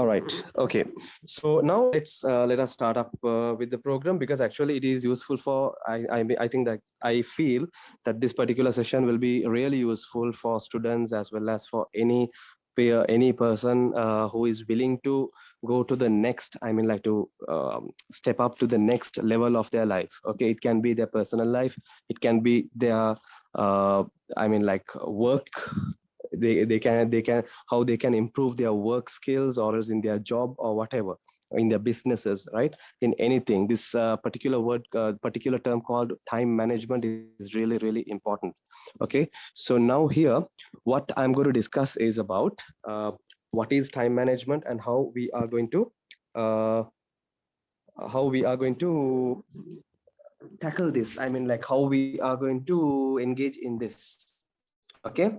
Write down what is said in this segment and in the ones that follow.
All right. Okay. So now let us start up with the program, because actually it is useful for I think that I feel that this particular session will be really useful for students as well as for any peer, any person who is willing to go to the next. I mean, like to step up to the next level of their life. Okay, it can be their personal life. It can be their I mean, like work. They can how they can improve their work skills, or else in their job or whatever, in their businesses, right? In anything, this particular term called time management is really important. Okay, so now here what I'm going to discuss is about what is time management and uh, how we are going to tackle this. I mean, like how we are going to engage in this. Okay,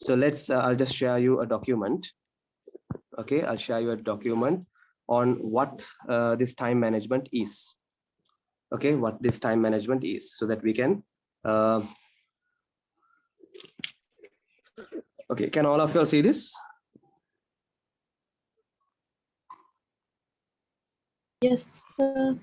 so I'll just share you a document. Okay, I'll share you a document on what this time management is. Okay, what this time management is, so that we can uh, okay, can all of you all see this? Yes, sir.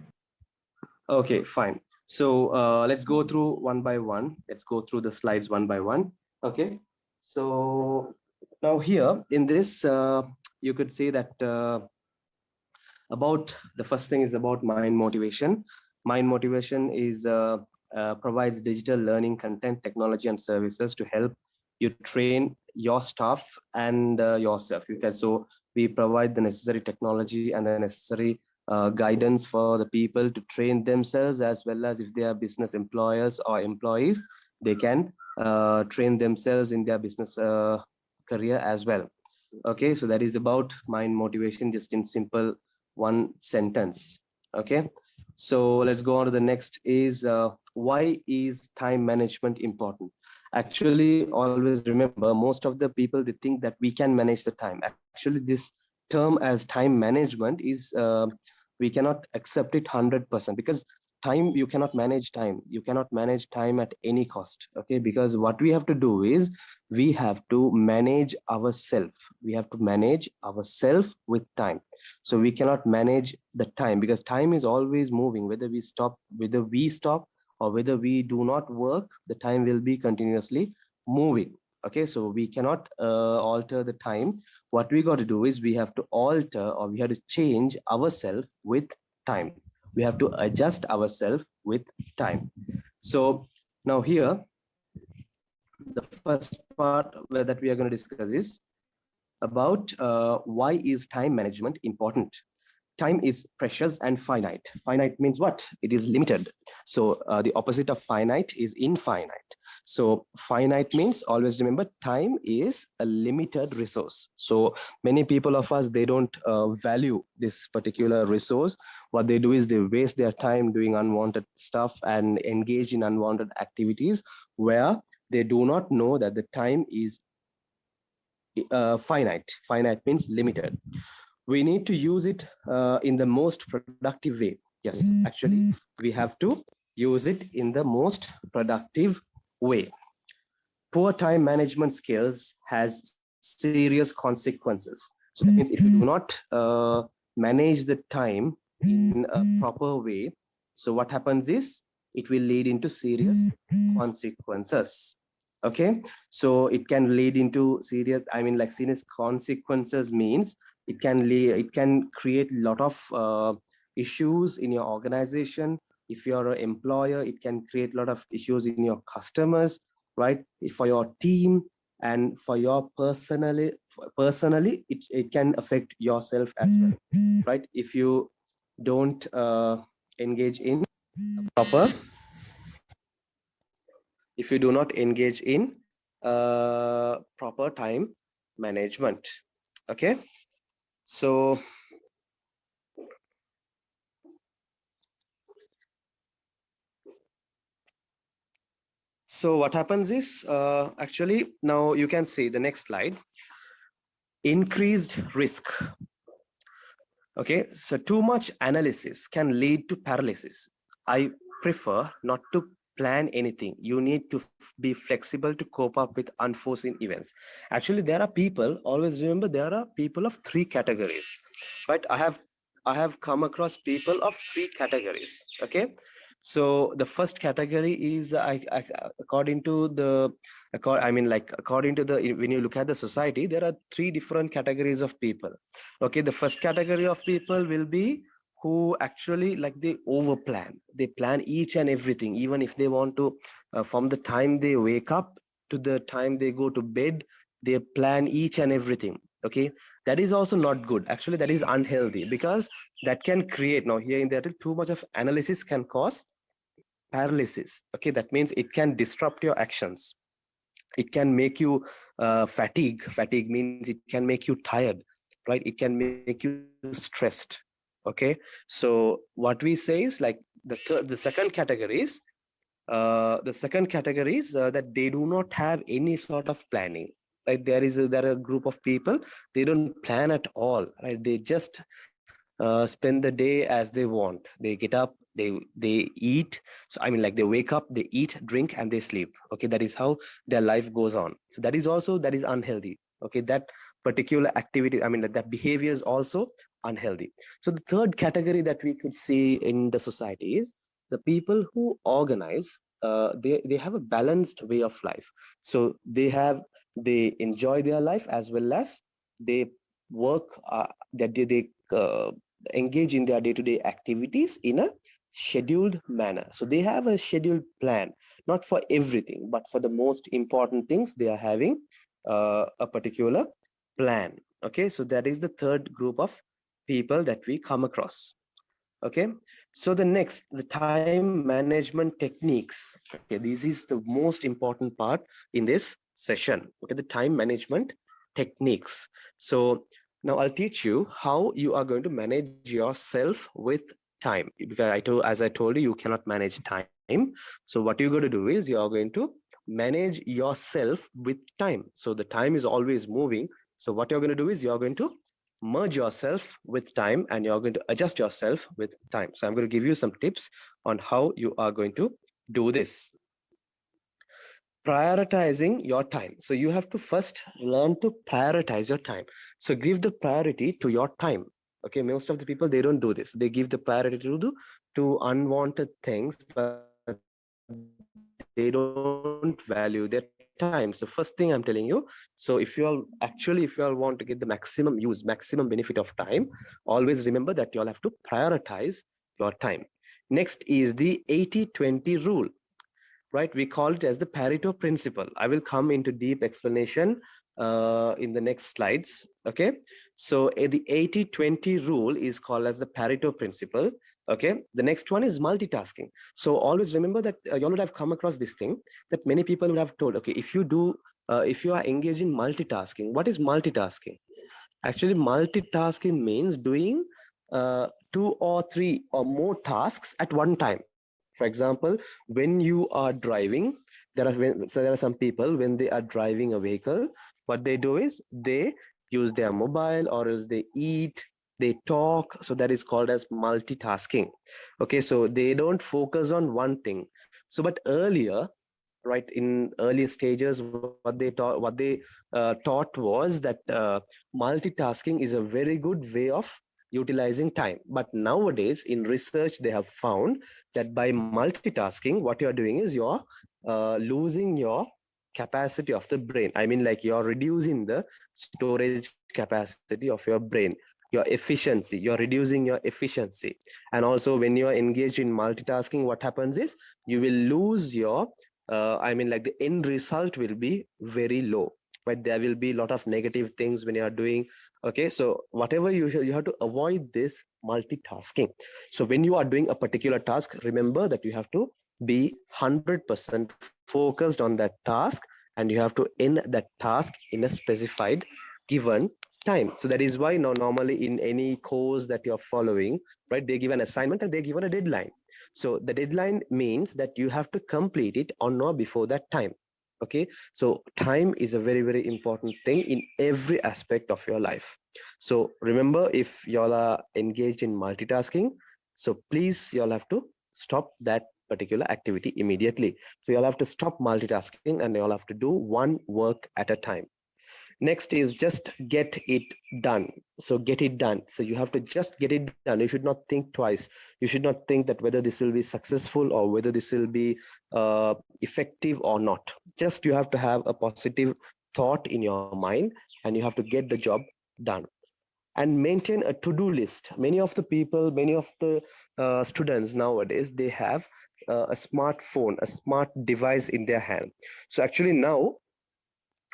Okay, fine. So let's go through one by one. Let's go through the slides one by one. Okay, so now here in this you could say that about the first thing is about Mind Motivation. Mind Motivation is provides digital learning content, technology, and services to help you train your staff and yourself. You can, so we provide the necessary technology and the necessary guidance for the people to train themselves, as well as if they are business employers or employees, they can train themselves in their business career as well. Okay, so that is about Mind Motivation, just in simple one sentence. Okay, so let's go on to the next is why is time management important? Actually, always remember, most of the people, they think that we can manage the time. Actually, this term as time management is we cannot accept it 100%, because time, you cannot manage time. You cannot manage time at any cost. Okay, because what we have to do is we have to manage ourselves. We have to manage ourselves with time. So we cannot manage the time, because time is always moving. Whether we stop or whether we do not work, the time will be continuously moving. Okay, so we cannot alter the time. What we got to do is we have to alter, or we have to change ourselves with time. We have to adjust ourselves with time. So now here, the first part that we are going to discuss is about why is time management important. Time is precious and finite. Finite means what? It is limited. So the opposite of finite is infinite. So finite means, always remember, time is a limited resource. So many people of us, they don't value this particular resource. What they do is they waste their time doing unwanted stuff and engage in unwanted activities, where they do not know that the time is finite. Finite means limited. We need to use it in the most productive way. Yes, actually, we have to use it in the most productive way. Poor time management skills has serious consequences. So that means if you do not manage the time in a proper way, so what happens is it will lead into serious consequences. Okay, so it can lead into serious, I mean, like serious consequences means it can create a lot of issues in your organization. If you're an employer, it can create a lot of issues in your customers, right? For your team and for your personally, it can affect yourself as well, right? If you don't engage in proper, if you do not engage in proper time management. Okay, so what happens is actually, now you can see the next slide. Increased risk. Okay, so too much analysis can lead to paralysis. I prefer not to plan anything. You need to be flexible to cope up with unforeseen events. Actually, there are people, always remember, there are people of three categories, right? I have come across people of three categories. Okay, so the first category is according to the according to the, when you look at the society, there are three different categories of people. Okay, the first category of people will be who actually, like, they over plan. They plan each and everything, even if they want to, from the time they wake up to the time they go to bed, they plan each and everything. Okay, that is also not good. Actually, that is unhealthy, because that can create, now here in there, too much of analysis can cause paralysis. Okay, that means it can disrupt your actions. It can make you fatigue means it can make you tired, right? It can make you stressed. Okay, so what we say is, like, the second category is that they do not have any sort of planning. Like, there are a group of people, they don't plan at all, right? They just spend the day as they want. They get up, they eat. So I mean, like, they wake up, they eat, drink, and they sleep. Okay, that is how their life goes on. So that is unhealthy. Okay, that particular activity, I mean, that behavior is also unhealthy. So the third category that we could see in the society is the people who organize. They have a balanced way of life. So they enjoy their life, as well as they work, that they engage in their day-to-day activities in a scheduled manner. So they have a scheduled plan, not for everything, but for the most important things, they are having a particular plan. Okay, so that is the third group of people that we come across. Okay, so the time management techniques. Okay, this is the most important part in this session. Okay, the time management techniques. So now I'll teach you how you are going to manage yourself with time, because as I told you, you cannot manage time. So what you're going to do is you are going to manage yourself with time. So the time is always moving. So what you're going to do is you're going to merge yourself with time, and you're going to adjust yourself with time. So I'm going to give you some tips on how you are going to do this. Prioritizing your time. So you have to first learn to prioritize your time. So give the priority to your time. Okay, most of the people, they don't do this. They give the priority to unwanted things, but they don't value their time. So first thing I'm telling you, so if you all want to get the maximum benefit of time, always remember that you all have to prioritize your time. Next is the 80-20 rule, right? We call it as the Pareto principle. I will come into deep explanation in the next slides. Okay, so the 80-20 rule is called as the Pareto principle. Okay, the next one is multitasking. So always remember that you all would have come across this thing, that many people would have told, okay, if you are engaged in multitasking, what is multitasking? Actually, multitasking means doing 2 or 3 or more tasks at one time. For example, when you are driving, there are some people, when they are driving a vehicle, what they do is they use their mobile, or else they eat, they talk. So that is called as multitasking. Okay, so they don't focus on one thing. So but earlier, right, in early stages, what they taught was that multitasking is a very good way of utilizing time. But nowadays, in research, they have found that by multitasking, what you're doing is you're losing your capacity of the brain. I mean, like, you're reducing the storage capacity of your brain, your efficiency. You're reducing your efficiency. And also, when you're engaged in multitasking, what happens is you will lose your like, the end result will be very low, but there will be a lot of negative things when you are doing. Okay, so whatever you have to avoid this multitasking. So when you are doing a particular task, remember that you have to be 100% focused on that task, and you have to end that task in a specified given time. So that is why now normally in any course that you're following, right, they give an assignment and they give a deadline. So the deadline means that you have to complete it on or before that time. Okay, so time is a very, very important thing in every aspect of your life. So remember, if y'all are engaged in multitasking, so please y'all have to stop that particular activity immediately. So you'll have to stop multitasking and you'll have to do one work at a time. Next is just get it done. So get it done. So you have to just get it done. You should not think twice. You should not think that whether this will be successful or whether this will be effective or not. Just you have to have a positive thought in your mind and you have to get the job done. And maintain a to-do list. Many of the people, many of the students nowadays, they have a smartphone, a smart device in their hand. So actually now,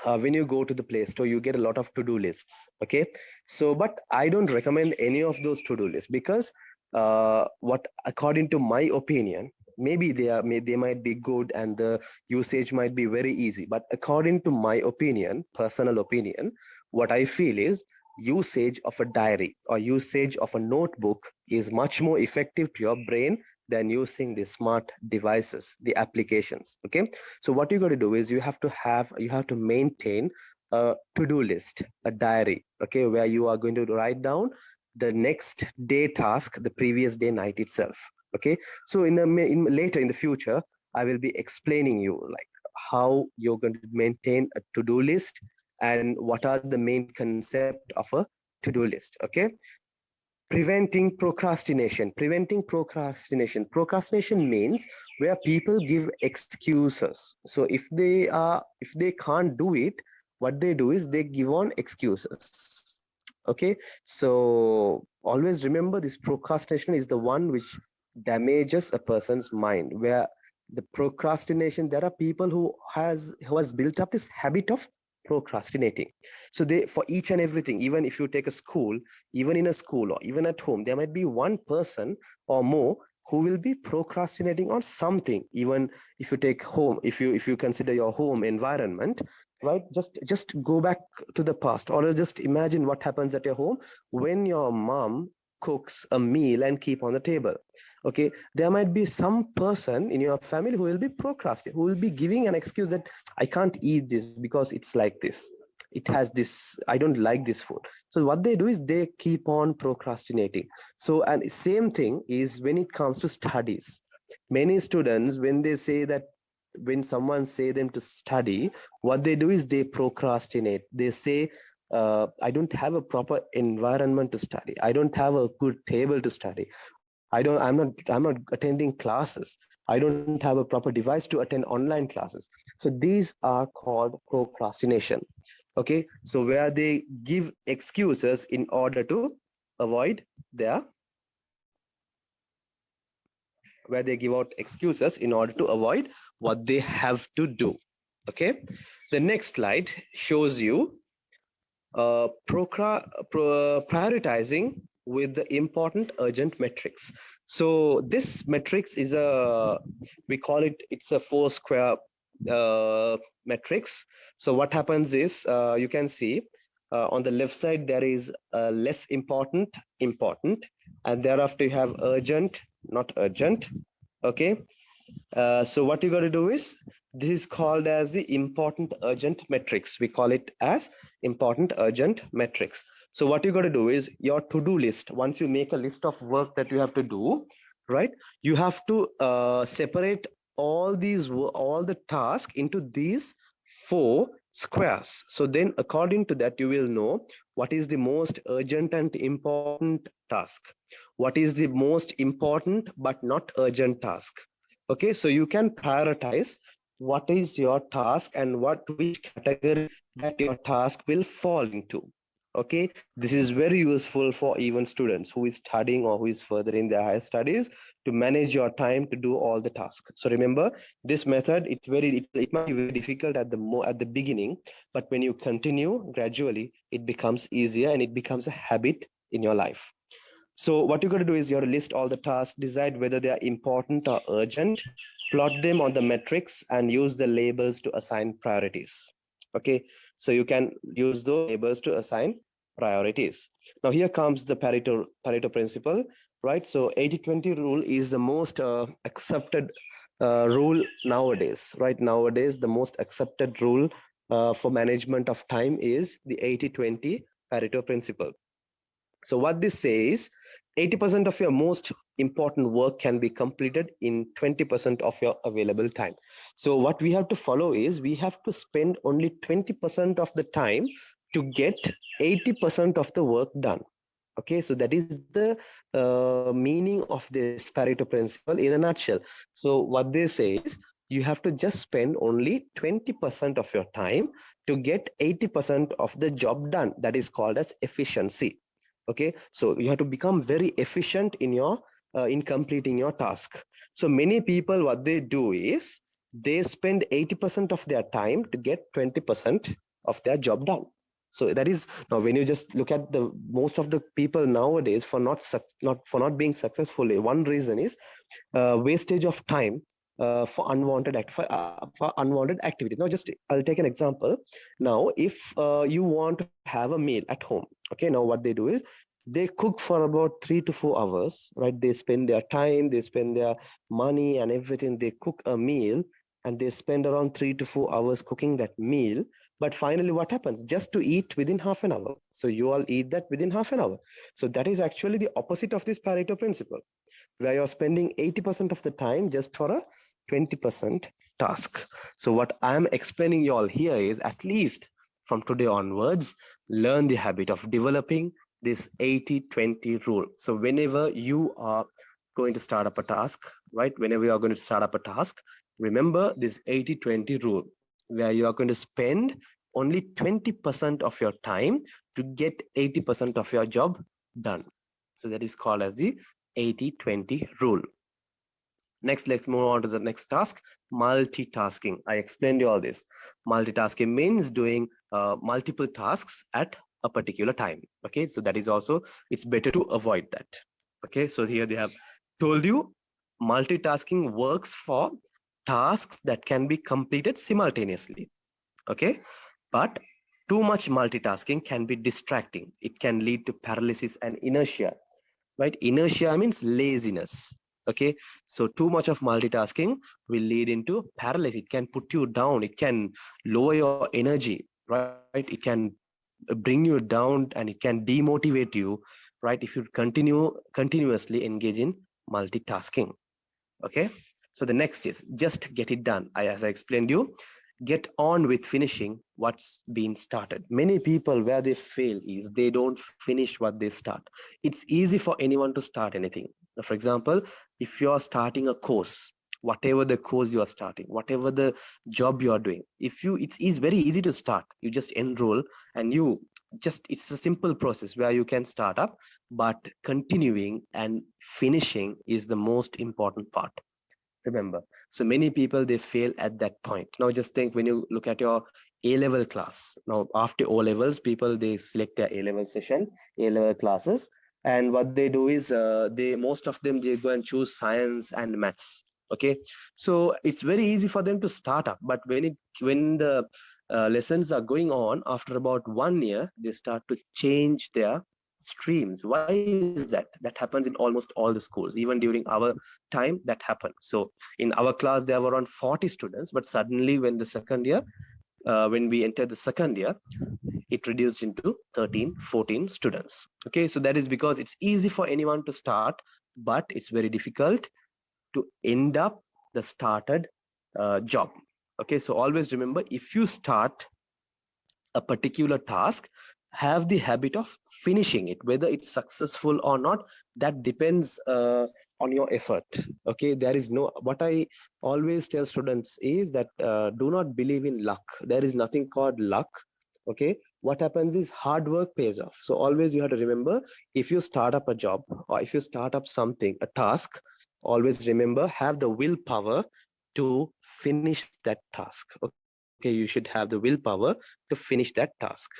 when you go to the Play Store, you get a lot of to-do lists. Okay, so but I don't recommend any of those to-do lists because what, according to my opinion, maybe they might be good and the usage might be very easy. But according to my opinion, personal opinion, what I feel is usage of a diary or usage of a notebook is much more effective to your brain than using the smart devices, the applications. Okay, so what you got to do is you have to maintain a to-do list, a diary, okay, where you are going to write down the next day task, the previous day night itself. Okay, so later in the future, I will be explaining you like how you're going to maintain a to-do list and what are the main concept of a to-do list. Okay, procrastination means where people give excuses. So if they can't do it, what they do is they give on excuses. Okay, so always remember, this procrastination is the one which damages a person's mind. Where the procrastination, there are people who has built up this habit of procrastinating. So they, for each and everything, even if you take a school, even in a school or even at home, there might be one person or more who will be procrastinating on something. Even if you take home, if you consider your home environment, right, just go back to the past, or just imagine what happens at your home when your mom cooks a meal and keep on the table. Okay, there might be some person in your family who will be procrastinating, who will be giving an excuse that I can't eat this because it's like this, it has this, I don't like this food. So what they do is they keep on procrastinating. So, and same thing is when it comes to studies. Many students, when they say that, when someone say them to study, what they do is they procrastinate. They say, I don't have a proper environment to study, I don't have a good table to study, I'm not attending classes, I don't have a proper device to attend online classes. So these are called procrastination. Okay, so where they give excuses in order to avoid their, where they give out excuses in order to avoid what they have to do. Okay, the next slide shows you prioritizing with the important urgent metrics. So this metrics is we call it, it's a 4 square metrics. So what happens is, you can see on the left side there is less important, important, and thereafter you have urgent, not urgent. Okay, so what you got to do is, this is called as the important urgent metrics. We call it as important urgent metrics. So what you got to do is your to-do list. Once you make a list of work that you have to do, right, you have to separate all the tasks into these 4 squares. So then according to that, you will know what is the most urgent and important task, what is the most important but not urgent task. Okay, so you can prioritize what is your task and which category that your task will fall into. Okay, this is very useful for even students who is studying or who is further in their higher studies, to manage your time to do all the tasks. So remember, this method, it might be very difficult at the beginning, but when you continue gradually, it becomes easier and it becomes a habit in your life. So what you're going to do is you have to list all the tasks, decide whether they are important or urgent, plot them on the metrics, and use the labels to assign priorities. Okay, so you can use those labels to assign priorities. Now here comes the Pareto principle, right? So 80-20 rule is the most accepted rule nowadays, right? Nowadays, the most accepted rule for management of time is the 80-20 Pareto principle. So what this says, 80% of your most important work can be completed in 20% of your available time. So what we have to follow is we have to spend only 20% of the time to get 80% of the work done. Okay, so that is the meaning of this Pareto principle in a nutshell. So what they say is you have to just spend only 20% of your time to get 80% of the job done. That is called as efficiency. Okay, so you have to become very efficient in your in completing your task. So many people, what they do is they spend 80% of their time to get 20% of their job done. So that is, now when you just look at the most of the people nowadays for not being successful, one reason is wastage of time for unwanted activity. Now just I'll take an example. Now if you want to have a meal at home, okay, now what they do is they cook for about 3 to 4 hours, right? They spend their time, they spend their money and everything. They cook a meal and they spend around 3 to 4 hours cooking that meal. But finally, what happens? Just to eat within half an hour. So you all eat that within half an hour. So that is actually the opposite of this Pareto principle, where you're spending 80% of the time just for a 20% task. So what I'm explaining you all here is, at least from today onwards, learn the habit of developing this 80-20 rule. So whenever you are going to start up a task, right? Whenever you are going to start up a task, remember this 80-20 rule, where you are going to spend only 20% of your time to get 80% of your job done. So that is called as the 80-20 rule. Next, let's move on to the next task, multitasking. I explained you all this. Multitasking means doing multiple tasks at a particular time. Okay, so that is also, it's better to avoid that. Okay, so here they have told you multitasking works for tasks that can be completed simultaneously. Okay, but too much multitasking can be distracting. It can lead to paralysis and inertia, right? Inertia means laziness. Okay, so too much of multitasking will lead into paralysis. It can put you down, it can lower your energy, right? It can bring you down and it can demotivate you, right? If you continuously engage in multitasking. Okay, so the next is just get it done. As I explained you, get on with finishing what's been started. Many people, where they fail is they don't finish what they start. It's easy for anyone to start anything. For example, if you're starting a course, whatever the course you are starting, whatever the job you are doing, it's very easy to start. You just enroll and it's a simple process where you can start up, but continuing and finishing is the most important part. Remember, so many people, they fail at that point. Now just think, when you look at your A-level class, now after O-levels, people, they select their A-level session, A-level classes, and what they do is most of them, they go and choose science and maths. Okay, so it's very easy for them to start up, but when the lessons are going on, after about 1 year, they start to change their streams. Why is that? That happens in almost all the schools. Even during our time, that happened. So in our class, there were around 40 students, but suddenly when we entered the second year, it reduced into 13, 14 students. Okay, so that is because it's easy for anyone to start, but it's very difficult to end up the started job. Okay, so always remember, if you start a particular task, have the habit of finishing it. Whether it's successful or not, that depends on your effort. Okay, what I always tell students is that do not believe in luck. There is nothing called luck. Okay, what happens is hard work pays off. So always you have to remember, if you start up a job or if you start up something, a task, always remember, have the willpower to finish that task. Okay, you should have the willpower to finish that task.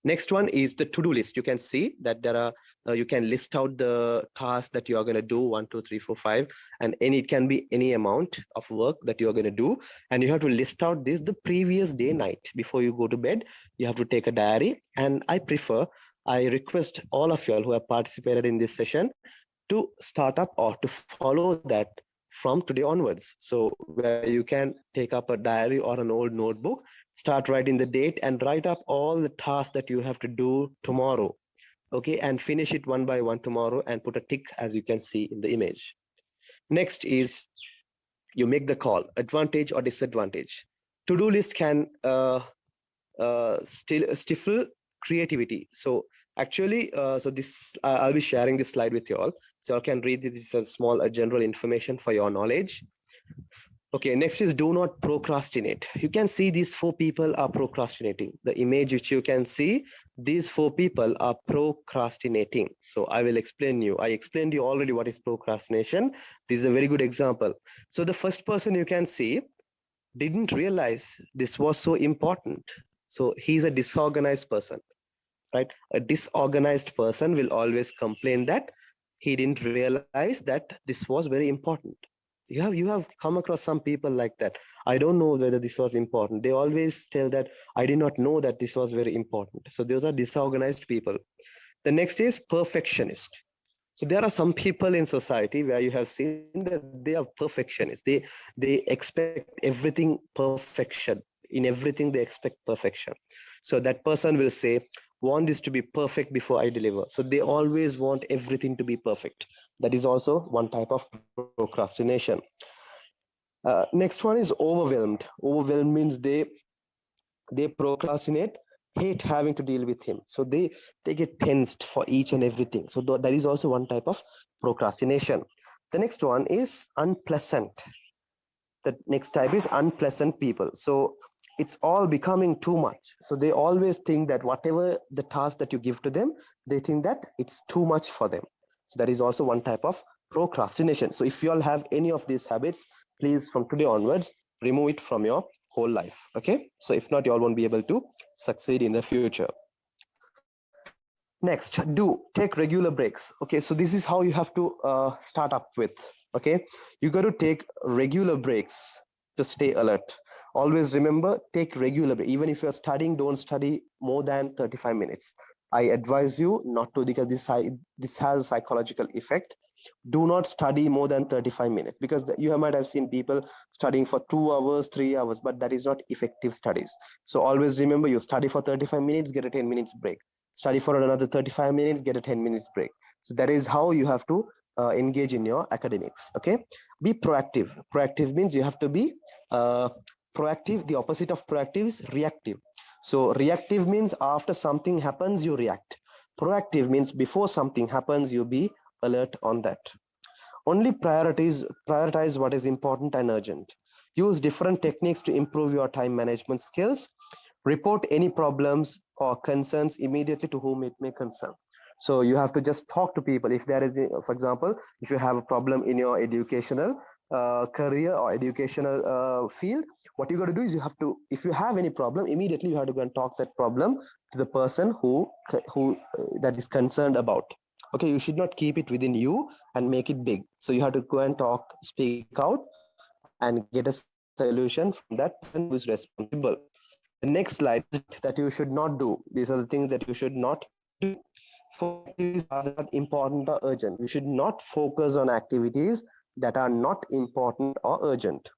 Next one is the to-do list. You can see that there are, you can list out the tasks that you are going to do, 1, 2, 3, 4, 5, and it can be any amount of work that you are going to do. And you have to list out this the previous day night. Before you go to bed, you have to take a diary. And I request all of you all who have participated in this session to start up or to follow that from today onwards. So where you can take up a diary or an old notebook, start writing the date and write up all the tasks that you have to do tomorrow. okay, and finish it one by one tomorrow and put a tick as you can see in the image. Next is you make the call, advantage or disadvantage. To-do list can still stifle creativity. So actually, so this I'll be sharing this slide with you all. So you can read this. This is a small general information for your knowledge. Okay, next is do not procrastinate. You can see these 4 people are procrastinating. The image which you can see, these 4 people are procrastinating. So I will explain you. I explained you already what is procrastination. This is a very good example. So the first person you can see didn't realize this was so important. So he's a disorganized person, right? A disorganized person will always complain that he didn't realize that this was very important. You have come across some people like that. I don't know whether this was important. They always tell that I did not know that this was very important. So those are disorganized people. The next is perfectionist. So there are some people in society where you have seen that they are perfectionists. They expect everything perfection. In everything they expect perfection. So that person will say, want this to be perfect before I deliver. So they always want everything to be perfect. That is also one type of procrastination. Next one is overwhelmed. Overwhelmed means they procrastinate, hate having to deal with him. So they get tensed for each and everything. So that is also one type of procrastination. The next one is unpleasant. The next type is unpleasant people. So it's all becoming too much. So they always think that whatever the task that you give to them, they think that it's too much for them. So that is also one type of procrastination. So if you all have any of these habits, please from today onwards, remove it from your whole life. Okay. So if not, you all won't be able to succeed in the future. Next, take regular breaks. Okay. So this is how you have to start up with. Okay. You got to take regular breaks to stay alert. Always remember, take regular breaks. Even if you're studying, don't study more than 35 minutes. I advise you not to, because this has a psychological effect. Do not study more than 35 minutes, because you might have seen people studying for 2 hours, 3 hours, but that is not effective studies. So always remember, you study for 35 minutes, get a 10 minutes break. Study for another 35 minutes, get a 10 minutes break. So that is how you have to engage in your academics. Okay. Be proactive. Proactive means you have to be proactive. The opposite of proactive is reactive. So reactive means after something happens, you react. Proactive means before something happens, you be alert on that. Only prioritize what is important and urgent. Use different techniques to improve your time management skills. Report any problems or concerns immediately to whom it may concern. So you have to just talk to people. If there is, for example, if you have a problem in your educational career or educational field, what you got to do is you have to, if you have any problem, immediately you have to go and talk that problem to the person who that is concerned about. Okay, you should not keep it within you and make it big. So you have to go and talk, speak out, and get a solution from that person who is responsible. The next slide that you should not do. These are the things that you should not do. For activities that are not important or urgent. You should not focus on activities that are not important or urgent.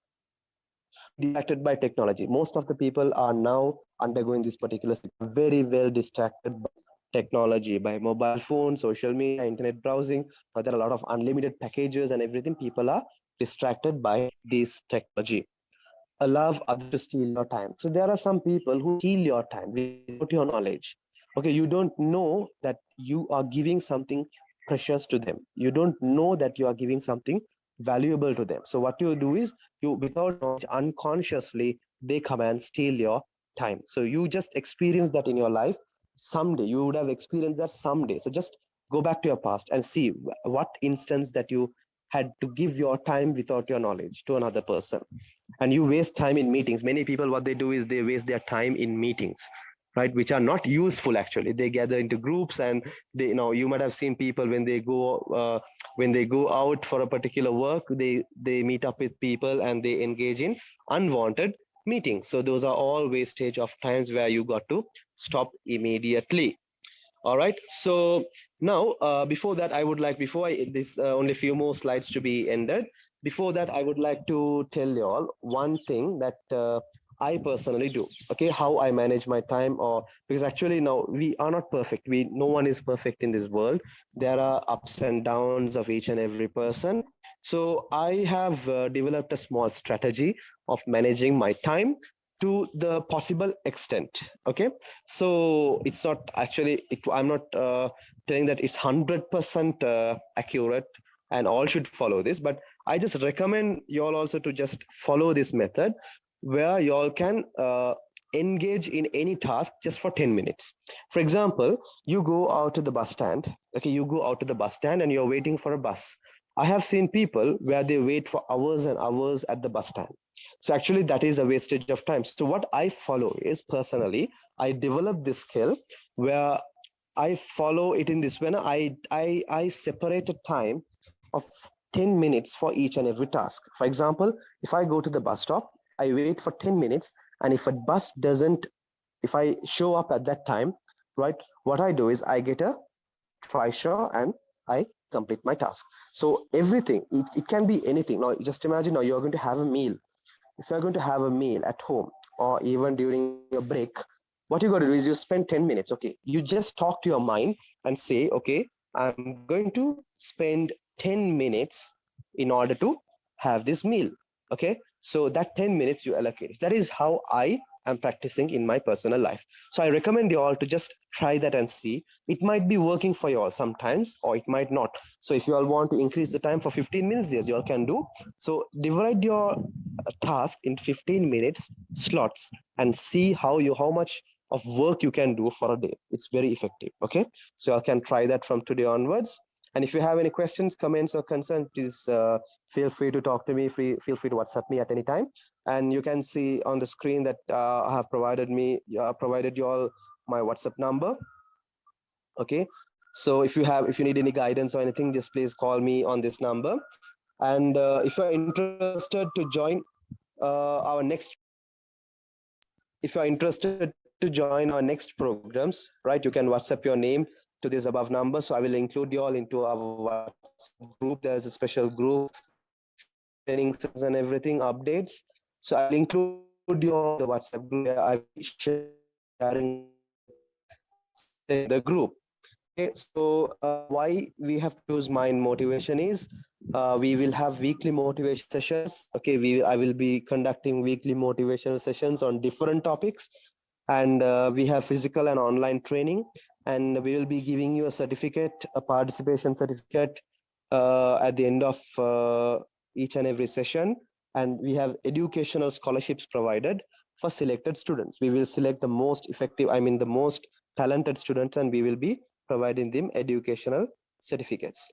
Distracted by technology. Most of the people are now undergoing this particular very well distracted by technology, by mobile phone, social media, internet browsing. There are a lot of unlimited packages and everything. People are distracted by this technology. Allow others to steal your time. So there are some people who steal your time without your knowledge. Okay, you don't know that you are giving something precious to them. You don't know that you are giving something valuable to them. So what you do is, you without knowledge, unconsciously, they come and steal your time. So you just experience that in your life. Someday you would have experienced that someday. So just go back to your past and see what instance that you had to give your time without your knowledge to another person. And you waste time in meetings. Many people, what they do is they waste their time in meetings, right, which are not useful. Actually, they gather into groups, and they, you might have seen people when they go out for a particular work, they meet up with people and they engage in unwanted meetings. So those are all wastage of times where you got to stop immediately. All right. So now, before that, I would like, only a few more slides to be ended. Before that, I would like to tell you all one thing that I personally do. Okay, how I manage my time, or because actually now we are not perfect. No one is perfect in this world. There are ups and downs of each and every person. So I have developed a small strategy of managing my time to the possible extent. Okay, so it's not actually. I'm not telling that it's 100% accurate and all should follow this, but I just recommend you all also to just follow this method where you all can engage in any task just for 10 minutes. For example, you go out to the bus stand. Okay, you go out to the bus stand and you're waiting for a bus. I have seen people where they wait for hours and hours at the bus stand. So actually that is a wastage of time. So what I follow is, personally, I develop this skill where I follow it in this way. I separate a time of 10 minutes for each and every task. For example, if I go to the bus stop, I wait for 10 minutes, and if a bus doesn't, if I show up at that time, right, what I do is I get a trishaw and I complete my task. So everything, it can be anything. Now just imagine, now you're going to have a meal. If you're going to have a meal at home or even during a break, what you got to do is you spend 10 minutes. Okay, you just talk to your mind and say, okay, I'm going to spend 10 minutes in order to have this meal. Okay, so that 10 minutes you allocate. That is how I am practicing in my personal life. So I recommend you all to just try that and see. It might be working for you all sometimes, or it might not. So if you all want to increase the time for 15 minutes, yes, you all can do. So divide your task in 15 minutes slots and see how much of work you can do for a day. It's very effective. Okay, so I can try that from today onwards. And if you have any questions, comments, or concerns, please feel free to talk to me. Feel free to WhatsApp me at any time. And you can see on the screen that I have provided you all my WhatsApp number. Okay, so if you need any guidance or anything, just please call me on this number. And if you're interested to join our next if you're interested to join our next programs, right, you can WhatsApp your name to this above number. So I will include you all into our WhatsApp group. There's a special group, trainings and everything, updates. So I'll include your the WhatsApp group. I'll be sharing the group. Okay, so why we have to use Mind Motivation is we will have weekly motivation sessions. Okay, I will be conducting weekly motivational sessions on different topics, and we have physical and online training, and we will be giving you a certificate, a participation certificate at the end of each and every session. And we have educational scholarships provided for selected students. We will select the most effective, the most talented students, and we will be providing them educational certificates.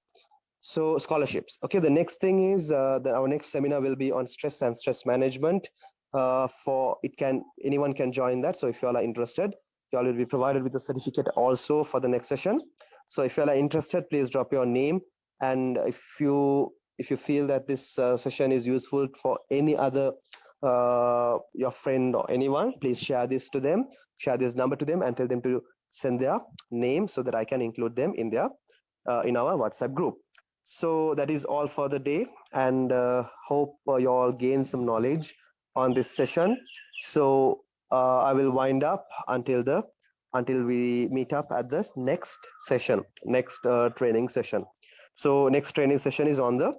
So scholarships. Okay, the next thing is that our next seminar will be on stress and stress management. Anyone can join that. So if you all are interested, you all will be provided with a certificate also for the next session. So if you all are interested, please drop your name. And if you feel that this session is useful for any other your friend or anyone, please share this number to them, and tell them to send their name so that I can include them in our WhatsApp group. So that is all for the day, and hope you all gain some knowledge on this session. So I will wind up until we meet up at the next session, next training session. So next training session is on the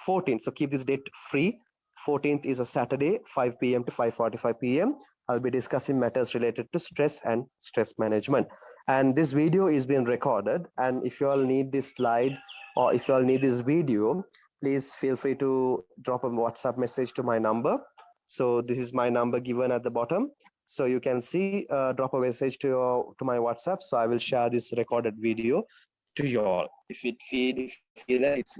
14th. So keep this date free. 14th is a Saturday, 5 p.m. to 5:45 p.m. I'll be discussing matters related to stress and stress management. And this video is being recorded. And if you all need this slide, or if you all need this video, please feel free to drop a WhatsApp message to my number. So this is my number given at the bottom. So you can see, drop a message to my WhatsApp. So I will share this recorded video to you all. If you feel that it's